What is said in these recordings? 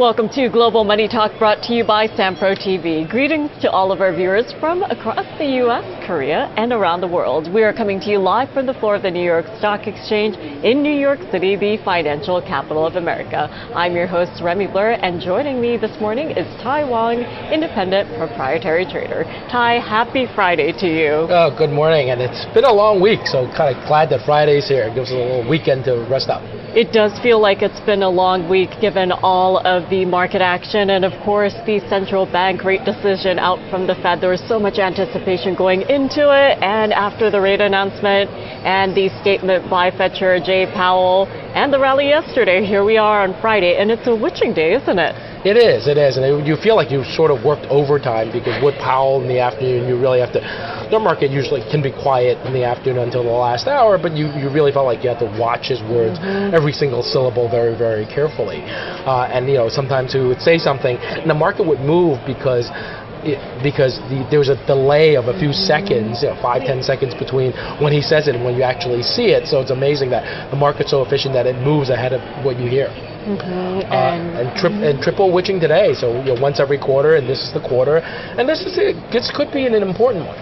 Welcome to Global Money Talk, brought to you by SamProTV. Greetings to all of our viewers from across the U.S., Korea, and around the world. We are coming to you live from the floor of the New York Stock Exchange in New York City, the financial capital of America. I'm your host, Remy Blur, and joining me this morning is Tai Wong, independent proprietary trader. Tai, happy Friday to you. Oh, good morning, and it's been a long week, so kind of glad that Friday's here. It gives us a little weekend to rest up. It does feel like it's been a long week given all of the market action and, of course, the central bank rate decision out from the Fed. There was so much anticipation going into it, and after the rate announcement and the statement by Fed Chair Jay Powell and the rally yesterday, here we are on Friday, and it's a witching day, isn't it? It is, and you feel like you've sort of worked overtime because with Powell in the afternoon, you really have to, the market usually can be quiet in the afternoon until the last hour, but you really felt like you had to watch his words, every single syllable very, very carefully. And, you know, sometimes he would say something, and the market would move because there was a delay of a few seconds, 5-10 seconds between when he says it and when you actually see it. So it's amazing that the market's so efficient that it moves ahead of what you hear. And triple witching today. So once every quarter, and this is the quarter, and this could be an important one.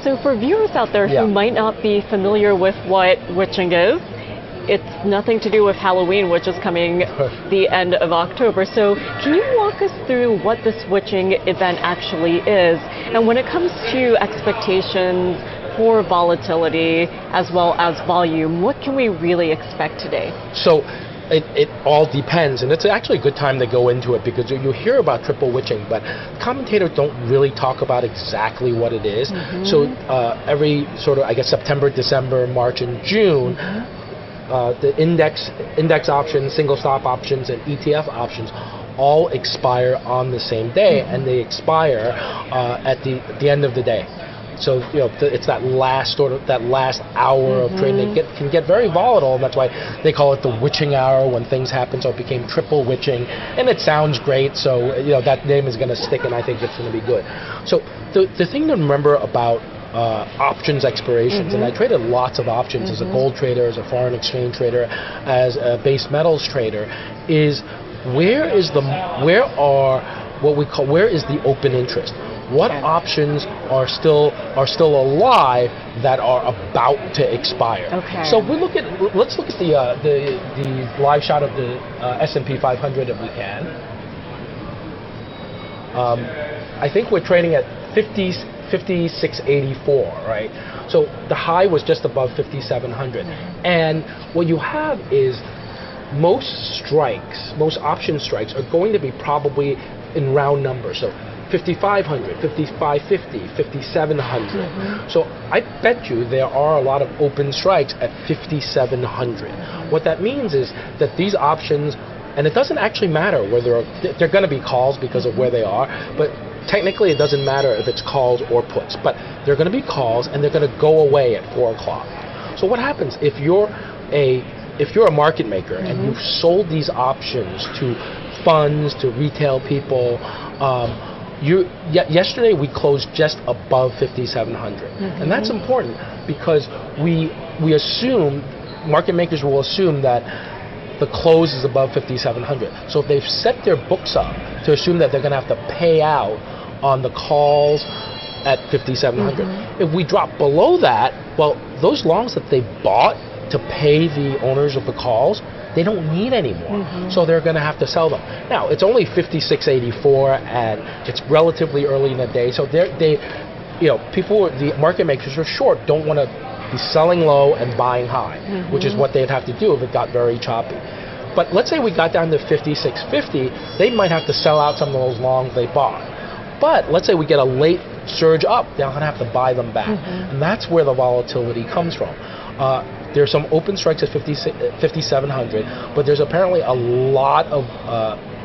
So for viewers out there who might not be familiar with what witching is, it's nothing to do with Halloween, which is coming the end of October. So can you walk us through what this witching event actually is? And when it comes to expectations for volatility as well as volume, what can we really expect today? So it all depends, and it's actually a good time to go into it because you hear about triple witching, but commentators don't really talk about exactly what it is. So every sort of, I guess, September, December, March, and June, the index options, single stock options, and ETF options all expire on the same day, and they expire at the end of the day. So it's that last hour of trading. It can get very volatile, and that's why they call it the witching hour when things happen. So it became triple witching, and it sounds great. So that name is going to stick, and I think it's going to be good. So the thing to remember about options expirations, and I traded lots of options as a gold trader, as a foreign exchange trader, as a base metals trader, is where is the open interest? What options are still alive that are about to expire? So let's look at the live shot of the S&P 500 if we can. I think we're trading at 5684, right? So the high was just above 5700, and what you have is most option strikes are going to be probably in round numbers. So 5500, 5550, 5700. So I bet you there are a lot of open strikes at 5700. What that means is that these options, and it doesn't actually matter whether they're going to be calls because of where they are, but technically it doesn't matter if it's calls or puts, but they're going to be calls and they're going to go away at 4 o'clock. So what happens if you're a market maker and you've sold these options to funds, to retail people? Yesterday we closed just above 5,700, and that's important because we assume, market makers will assume that the close is above 5,700. So if they've set their books up to assume that they're going to have to pay out on the calls at 5,700. If we drop below that, well, those longs that they bought to pay the owners of the calls, they don't need anymore, so they're going to have to sell them. Now, it's only 5684, and it's relatively early in the day, so the market makers are short, don't want to be selling low and buying high, which is what they'd have to do if it got very choppy. But let's say we got down to 5650, they might have to sell out some of those longs they bought. But let's say we get a late surge up, they're going to have to buy them back, and that's where the volatility comes from. There's some open strikes at 5,700, but there's apparently a lot of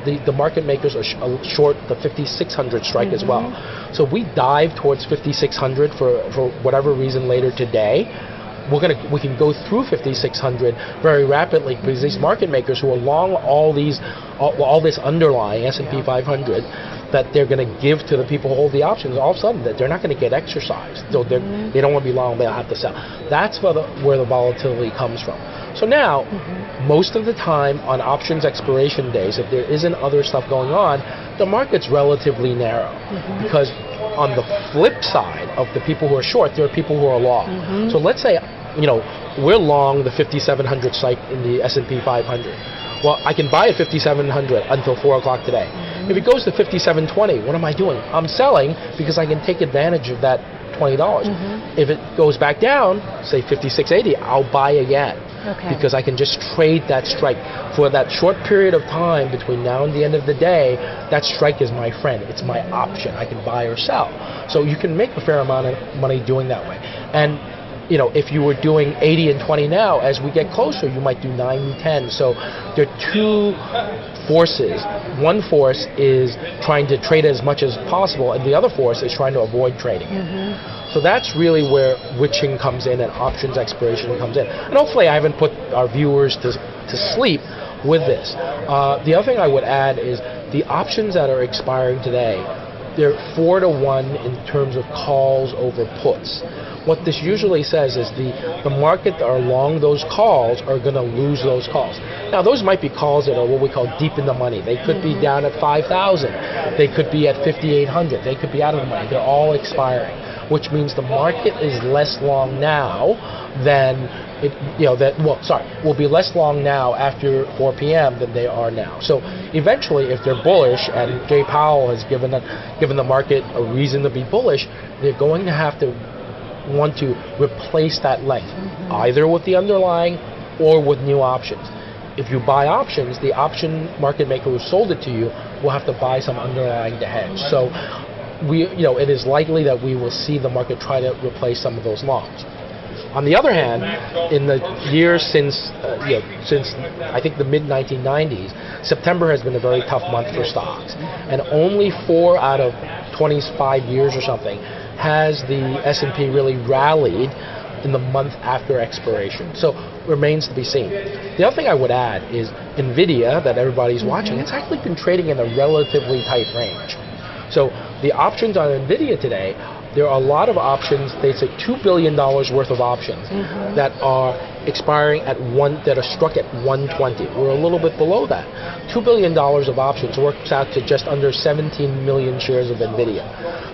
the market makers are short the 5,600 strike as well. So if we dive towards 5,600 for whatever reason later today, we can go through 5,600 very rapidly because these market makers who are long all this underlying S&P 500, that they're going to give to the people who hold the options, all of a sudden that they're not going to get exercised. So they don't want to be long, they'll have to sell. That's where the volatility comes from. So now, most of the time on options expiration days, if there isn't other stuff going on, the market's relatively narrow. Because on the flip side of the people who are short, there are people who are long. So let's say, we're long the 5,700 strike in the S&P 500. Well, I can buy at 5,700 until 4 o'clock today. If it goes to 5,720, what am I doing? I'm selling because I can take advantage of that $20. If it goes back down, say 5,680, I'll buy again. Because I can just trade that strike. For that short period of time between now and the end of the day, that strike is my friend. It's my option. I can buy or sell. So you can make a fair amount of money doing that way. And if you were doing 80 and 20 now, as we get closer, you might do 9 and 10. So there are two forces. One force is trying to trade as much as possible, and the other force is trying to avoid trading it. So that's really where witching comes in and options expiration comes in. And hopefully I haven't put our viewers to sleep with this. The other thing I would add is the options that are expiring today, they're 4 to 1 in terms of calls over puts. What this usually says is the market that are long those calls are going to lose those calls. Now, those might be calls that are what we call deep in the money. They could be down at 5,000. They could be at 5,800. They could be out of the money. They're all expiring, which means the market is less long now than will be less long now after 4 p.m. than they are now. So eventually, if they're bullish, and Jay Powell has given the market a reason to be bullish, they're going to have to want to replace that length, either with the underlying or with new options. If you buy options, the option market maker who sold it to you will have to buy some underlying to hedge. So it is likely that we will see the market try to replace some of those longs. On the other hand, in the years since I think the mid-1990s, September has been a very tough month for stocks. And only 4 out of 25 years or something has the S&P really rallied in the month after expiration. So remains to be seen. The other thing I would add is NVIDIA, that everybody's watching, it's actually been trading in a relatively tight range. So the options on NVIDIA today, there are a lot of options. They say $2 billion worth of options that are expiring that are struck at 120. We're a little bit below that. $2 billion of options works out to just under 17 million shares of NVIDIA.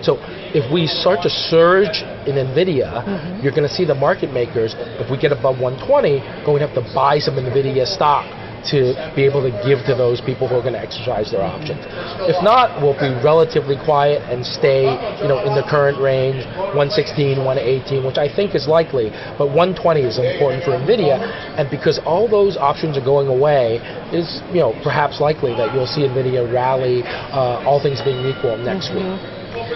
So if we start to surge in NVIDIA, you're going to see the market makers, if we get above 120, going to have to buy some NVIDIA stock to be able to give to those people who are going to exercise their options. If not, we'll be relatively quiet and stay, in the current range, 116, 118, which I think is likely, but 120 is important for NVIDIA, and because all those options are going away, is, perhaps likely that you'll see NVIDIA rally, all things being equal, next week.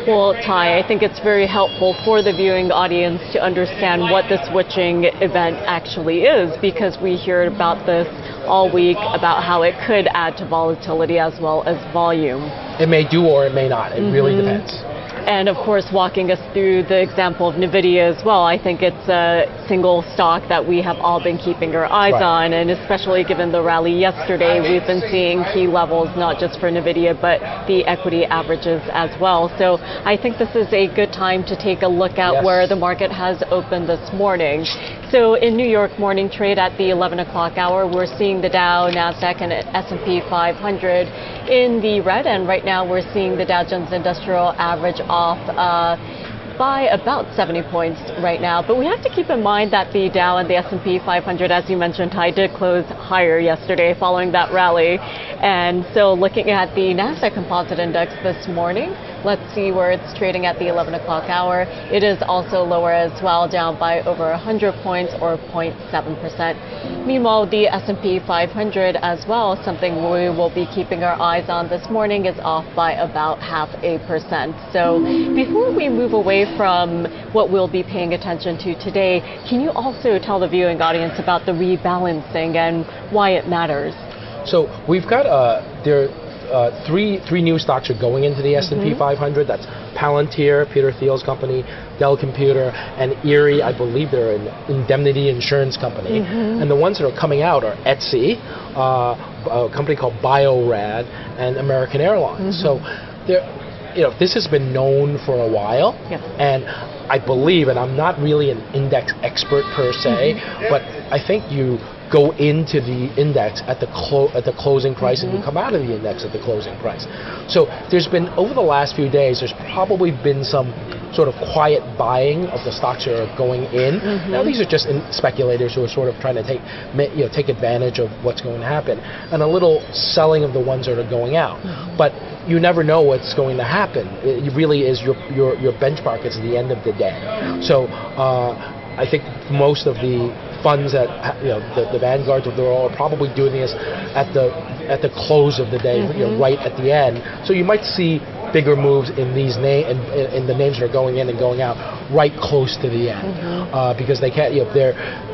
Well, Tai, I think it's very helpful for the viewing audience to understand what this witching event actually is, because we hear about this all week, about how it could add to volatility as well as volume. It may do or it may not. It really depends. And of course, walking us through the example of NVIDIA as well, I think it's a single stock that we have all been keeping our eyes on, and especially given the rally yesterday, we've been seeing key levels, not just for NVIDIA, but the equity averages as well. So I think this is a good time to take a look at where the market has opened this morning. So in New York morning trade at the 11 o'clock hour, we're seeing the Dow, NASDAQ, and S&P 500 in the red, and right now we're seeing the Dow Jones Industrial Average off by about 70 points right now. But we have to keep in mind that the Dow and the S&P 500, as you mentioned, Tai, did close higher yesterday following that rally. And so looking at the NASDAQ Composite Index this morning, let's see where it's trading at the 11 o'clock hour. It is also lower as well, down by over 100 points or 0.7%. Meanwhile, the S&P 500 as well, something we will be keeping our eyes on this morning, is off by about 0.5%. So before we move away from what we'll be paying attention to today, can you also tell the viewing audience about the rebalancing and why it matters? So we've got three new stocks are going into the S&P 500. That's Palantir, Peter Thiel's company, Dell Computer, and Erie. I believe they're an indemnity insurance company. And the ones that are coming out are Etsy, a company called Bio-Rad, and American Airlines. So this has been known for a while, Yes. and I believe, and I'm not really an index expert per se, but I think you go into the index at the closing price, and you come out of the index at the closing price. So there's been, over the last few days, there's probably been some sort of quiet buying of the stocks that are going in. Now these are just speculators who are sort of trying to take advantage of what's going to happen, and a little selling of the ones that are going out. But you never know what's going to happen. It really is your benchmark at the end of the day. So I think most of the funds that the vanguards of the world are probably doing this at the close of the day, right at the end. So you might see bigger moves in these in the names that are going in and going out right close to the end, because they can't.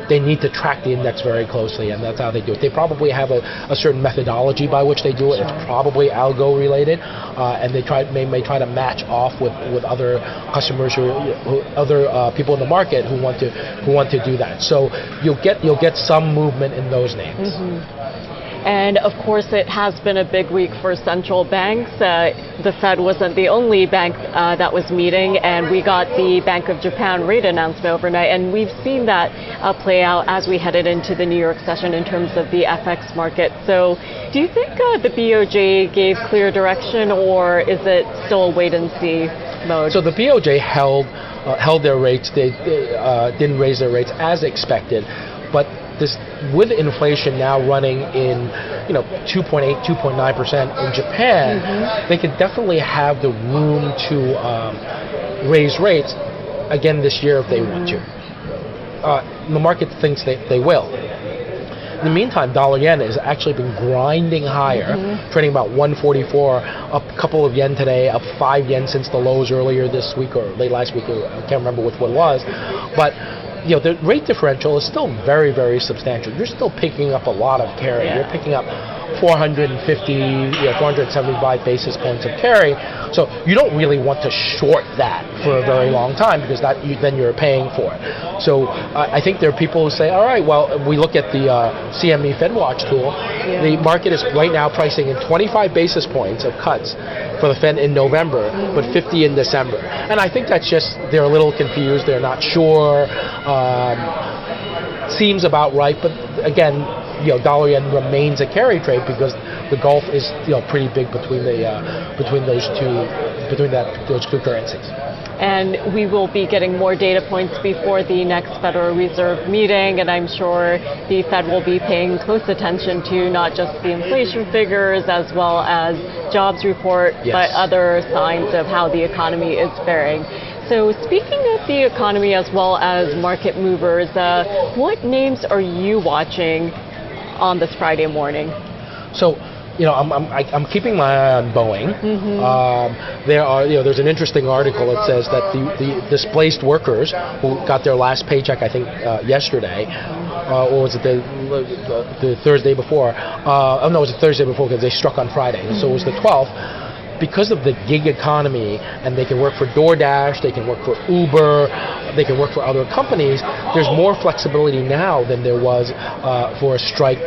They need to track the index very closely, and that's how they do it. They probably have a certain methodology by which they do it. It's probably algo related, and they may try to match off with other customers other people in the market who want to do that. So you'll get some movement in those names. And of course, it has been a big week for central banks. The Fed wasn't the only bank that was meeting, and we got the Bank of Japan rate announcement overnight, and we've seen that play out as we headed into the New York session in terms of the FX market. So do you think the BOJ gave clear direction, or is it still a wait-and-see mode? So the BOJ held their rates. They didn't raise their rates as expected, but with inflation now running in 2.8, 2.9% in Japan, they could definitely have the room to raise rates again this year if they want to. The market thinks they will. In the meantime, dollar yen has actually been grinding higher, trading about 144, up a couple of yen today, up 5 yen since the lows earlier this week or late last week. I can't remember which one it was, but the rate differential is still very, very substantial. You're still picking up a lot of carry. You're picking up 450, 475 basis points of carry. So you don't really want to short that for a very long time, because then you're paying for it. So I think there are people who say, all right, well, we look at the CME FedWatch tool. The market is right now pricing in 25 basis points of cuts for the Fed in November, but 50 in December. And I think that's just, they're a little confused. They're not sure. Seems about right, but again, dollar yen remains a carry trade because the gulf is pretty big between those two currencies. And we will be getting more data points before the next Federal Reserve meeting, and I'm sure the Fed will be paying close attention to not just the inflation figures as well as jobs report, but other signs of how the economy is faring. So speaking of the economy as well as market movers, what names are you watching on this Friday morning? So, I'm keeping my eye on Boeing. There's an interesting article that says that the displaced workers who got their last paycheck, I think, yesterday, or was it the Thursday before? No, it was the Thursday before because they struck on Friday. So it was the 12th. Because of the gig economy, and they can work for DoorDash, they can work for Uber, they can work for other companies, there's more flexibility now than there was for a strike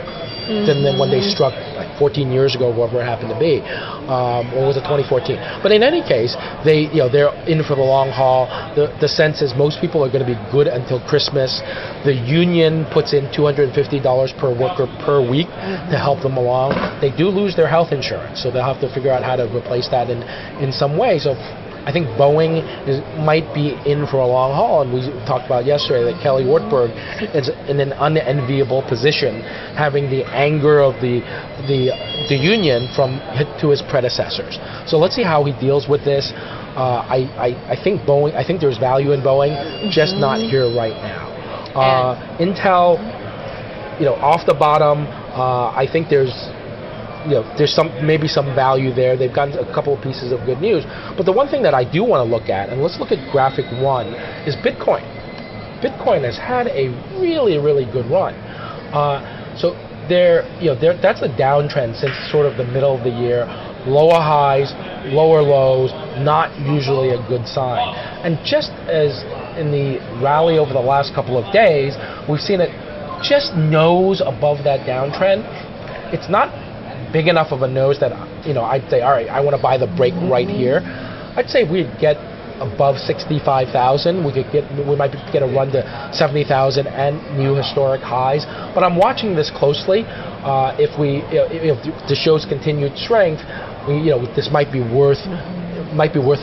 than when they struck like 14 years ago, whatever it happened to be, or was it 2014? But in any case, they're in for the long haul. The sense is most people are going to be good until Christmas. The union puts in $250 per worker per week to help them along. They do lose their health insurance, so they'll have to figure out how to replace that in some way. So I think Boeing might be in for a long haul, and we talked about yesterday that Kelly Wartburg is in an unenviable position, having the anger of the union to his predecessors. So let's see how he deals with this. I think Boeing. I think there's value in Boeing, just not here right now. Intel, off the bottom. I think there's maybe some value there. They've gotten a couple of pieces of good news. But the one thing that I do want to look at, and let's look at graphic 1, is Bitcoin. Bitcoin has had a really, really good run. So that's a downtrend since sort of the middle of the year. Lower highs, lower lows, not usually a good sign. And just as in the rally over the last couple of days, we've seen it just nose above that downtrend. It's not big enough of a nose that, I'd say, all right, I want to buy the break right here. I'd say we'd get above 65,000. We might get a run to 70,000 and new historic highs. But I'm watching this closely. If the show's continued strength, this might be worth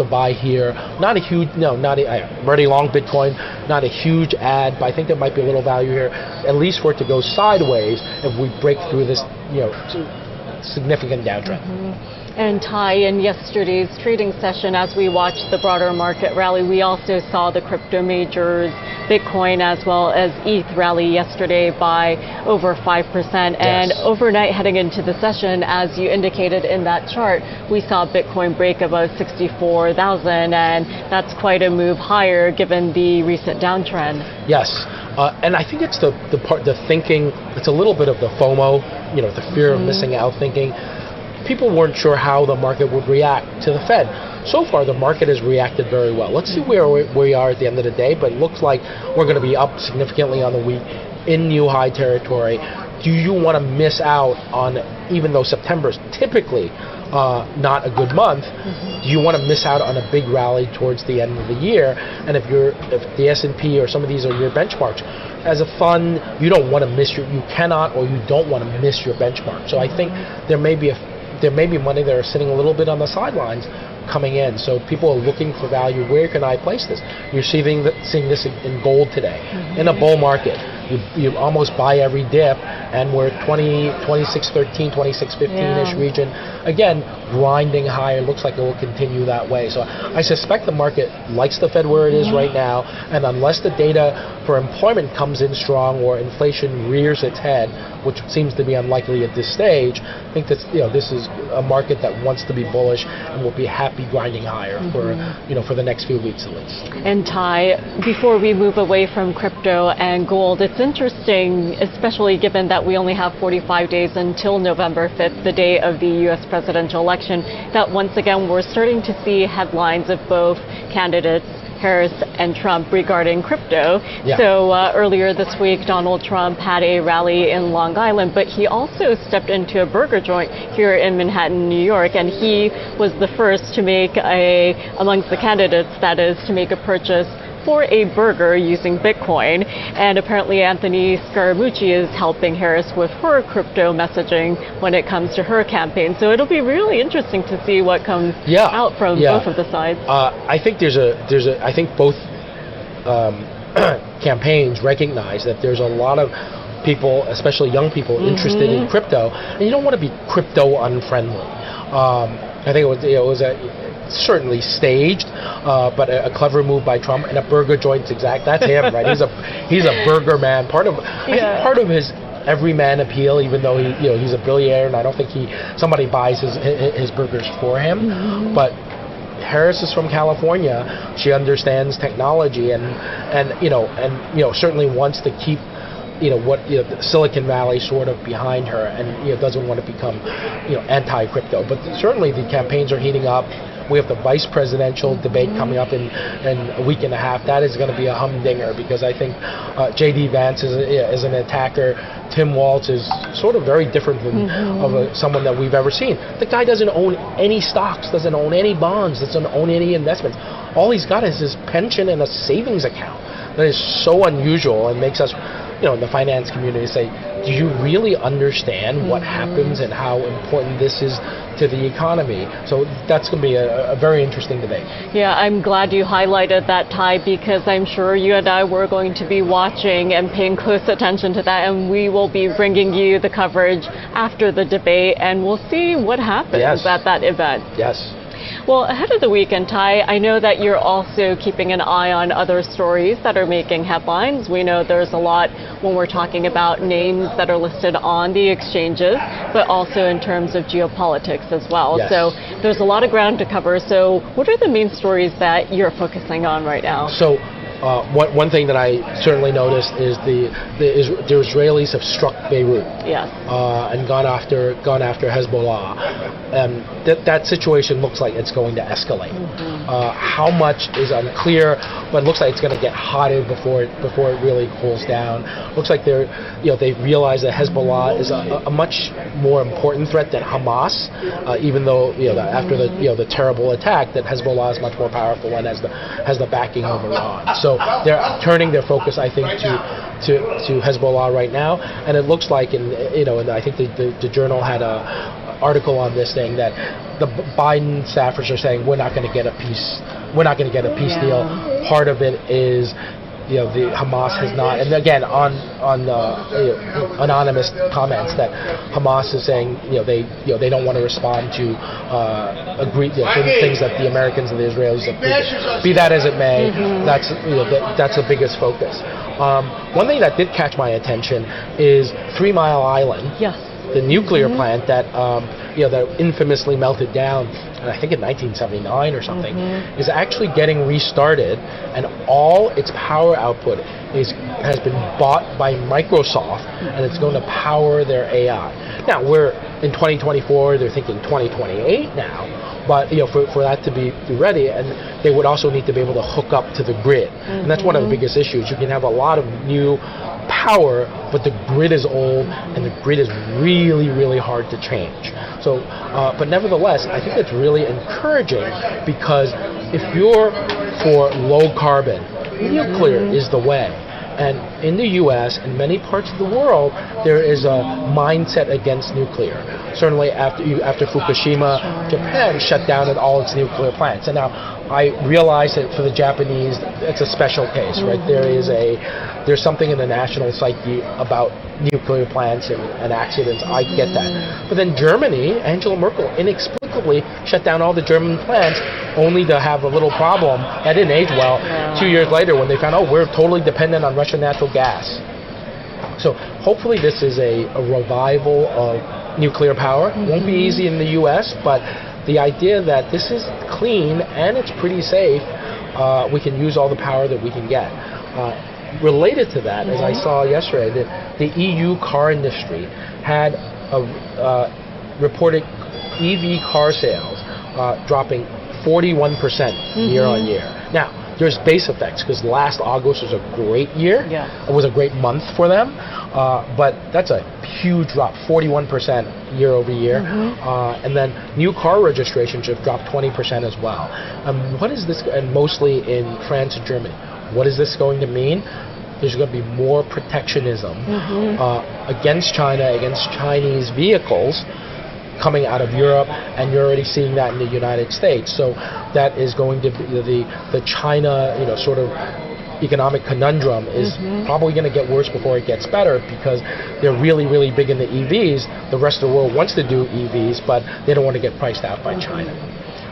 a buy here. Not a huge, I'm already long Bitcoin, not a huge add, but I think there might be a little value here, at least for it to go sideways if we break through this, significant downtrend. And Tai, in yesterday's trading session, as we watched the broader market rally, we also saw the crypto majors, Bitcoin as well as ETH rally yesterday by over 5%. And overnight heading into the session, as you indicated in that chart, we saw Bitcoin break above 64,000, and that's quite a move higher given the recent downtrend. Yes. And I think it's the thinking, it's a little bit of the FOMO, the fear of missing out thinking. People weren't sure how the market would react to the Fed. So far, the market has reacted very well. Let's see where we are at the end of the day, but it looks like we're going to be up significantly on the week in new high territory. Do you want to miss out on, even though September is typically not a good month, do you want to miss out on a big rally towards the end of the year? And if the S&P or some of these are your benchmarks, as a fund, you don't want to miss you cannot or you don't want to miss your benchmark. So I think there may be money that are sitting a little bit on the sidelines coming in. So people are looking for value. Where can I place this? You're seeing this in gold today. In a bull market, you almost buy every dip, and we're 26.13, 26.15-ish region. Again, grinding higher. Looks like it will continue that way. So I suspect the market likes the Fed where it is right now, and unless the data for employment comes in strong or inflation rears its head, which seems to be unlikely at this stage, I think that this is a market that wants to be bullish and will be happy grinding higher for the next few weeks at least. And Tai, before we move away from crypto and gold, it's interesting, especially given that we only have 45 days until November 5th, the day of the U.S. presidential election, that once again we're starting to see headlines of both candidates, Harris and Trump, regarding crypto. So earlier this week, Donald Trump had a rally in Long Island, but he also stepped into a burger joint here in Manhattan, New York, and he was the first to make amongst the candidates, that is, to make a purchase for a burger using Bitcoin. And apparently Anthony Scaramucci is helping Harris with her crypto messaging when it comes to her campaign. So it'll be really interesting to see what comes out from both of the sides. I think I think both campaigns recognize that there's a lot of people, especially young people, interested in crypto, and you don't want to be crypto unfriendly. I think it was certainly staged, but a clever move by Trump, and a burger joint's that's him, right? He's a burger man. I think part of his everyman appeal, even though he's a billionaire, and I don't think somebody buys his burgers for him, but Harris is from California. She understands technology, and certainly wants to keep Silicon Valley sort of behind her, and doesn't want to become anti-crypto. But certainly the campaigns are heating up. We have the vice presidential debate coming up in a week and a half. That is going to be a humdinger, because I think J.D. Vance is an attacker. Tim Walz is sort of very different than someone that we've ever seen. The guy doesn't own any stocks, doesn't own any bonds, doesn't own any investments. All he's got is his pension and a savings account. That is so unusual, and makes us, in the finance community, say, do you really understand what happens and how important this is to the economy? So that's going to be a very interesting debate. Yeah, I'm glad you highlighted that, Tai, because I'm sure you and I were going to be watching and paying close attention to that, and we will be bringing you the coverage after the debate, and we'll see what happens at that event. Yes. Well, ahead of the weekend, Tai, I know that you're also keeping an eye on other stories that are making headlines. We know there's a lot when we're talking about names that are listed on the exchanges, but also in terms of geopolitics as well. So there's a lot of ground to cover. So what are the main stories that you're focusing on right now? So one thing that I certainly noticed is the Israelis have struck Beirut. Yes. And gone after Hezbollah. That situation looks like it's going to escalate. How much is unclear, but it looks like it's going to get hotter before it really cools down. Looks like they realize that Hezbollah is a much more important threat than Hamas, even though after the terrible attack that Hezbollah is much more powerful and has the backing of Iran. So they're turning their focus, I think, to Hezbollah right now, and it looks like, and I think the Journal had a article on this saying that the Biden staffers are saying we're not going to get a peace deal. Part of it is the Hamas has not, and again on anonymous comments that Hamas is saying they don't want to respond to things that the Americans and the Israelis have predicted. Be that as it may, that's the biggest focus. One thing that did catch my attention is 3 Mile Island. Yes. The nuclear plant that that infamously melted down, I think in 1979 or something, is actually getting restarted, and all its power output has been bought by Microsoft, and it's going to power their AI. Now we're in 2024; they're thinking 2028 now. But for that to be ready, and they would also need to be able to hook up to the grid, and that's one of the biggest issues. You can have a lot of new power, but the grid is old, and the grid is really, really hard to change. So, but nevertheless, I think it's really encouraging, because if you're for low carbon, nuclear is the way. And in the U.S. and many parts of the world, there is a mindset against nuclear. Certainly after Fukushima, Japan shut down all its nuclear plants. And now I realize that for the Japanese, it's a special case, right? There's something in the national psyche about nuclear plants and accidents. I get that. But then Germany, Angela Merkel inexplicably shut down all the German plants, only to have a little problem that didn't age well 2 years later when they found out we're totally dependent on Russian natural gas. So hopefully this is a revival of nuclear power. Won't be easy in the U.S., but the idea that this is clean and it's pretty safe, we can use all the power that we can get. Related to that, as I saw yesterday, the EU car industry had reported EV car sales dropping 41% year on year. Now, there's base effects, because last August was a great year. It was a great month for them, but that's a huge drop, 41% year over year. And then new car registrations have dropped 20% as well. What is this, and mostly in France and Germany, what is this going to mean? There's going to be more protectionism against China, against Chinese vehicles coming out of Europe, and you're already seeing that in the United States. So that is going to be the China, sort of economic conundrum is probably going to get worse before it gets better, because they're really, really big in the EVs. The rest of the world wants to do EVs, but they don't want to get priced out by China.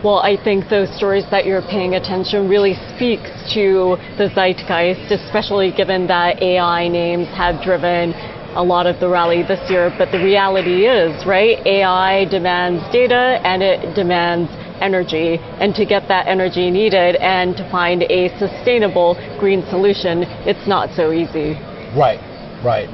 Well, I think those stories that you're paying attention really speaks to the zeitgeist, especially given that AI names have driven a lot of the rally this year. But the reality is, right, AI demands data and it demands energy. And to get that energy needed and to find a sustainable green solution, it's not so easy. Right.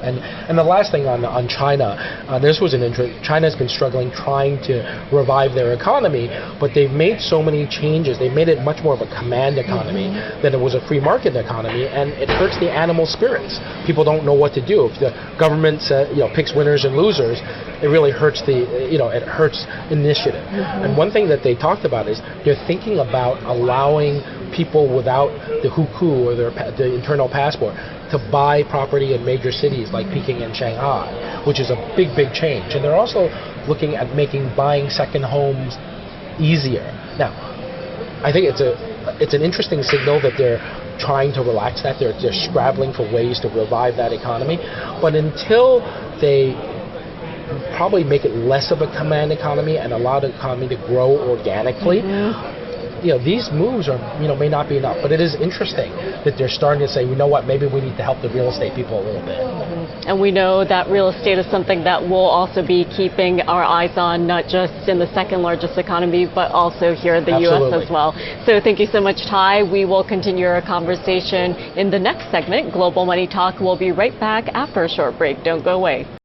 And the last thing on China, this was an interest. China's been struggling trying to revive their economy, but they've made so many changes. They've made it much more of a command economy than it was a free market economy, and it hurts the animal spirits. People don't know what to do. If the government picks winners and losers, it really hurts it hurts initiative. And one thing that they talked about is they're thinking about allowing people without the hukou, or the internal passport, to buy property in major cities like Peking and Shanghai, which is a big, big change. And they're also looking at buying second homes easier. Now, I think it's an interesting signal that they're trying to relax that. They're scrabbling for ways to revive that economy. But until they probably make it less of a command economy and allow the economy to grow organically, these moves are, may not be enough, but it is interesting that they're starting to say, you know what, maybe we need to help the real estate people a little bit. And we know that real estate is something that we'll also be keeping our eyes on, not just in the second largest economy, but also here in the Absolutely. U.S. as well. So thank you so much, Tai. We will continue our conversation in the next segment, Global Money Talk. We'll be right back after a short break. Don't go away.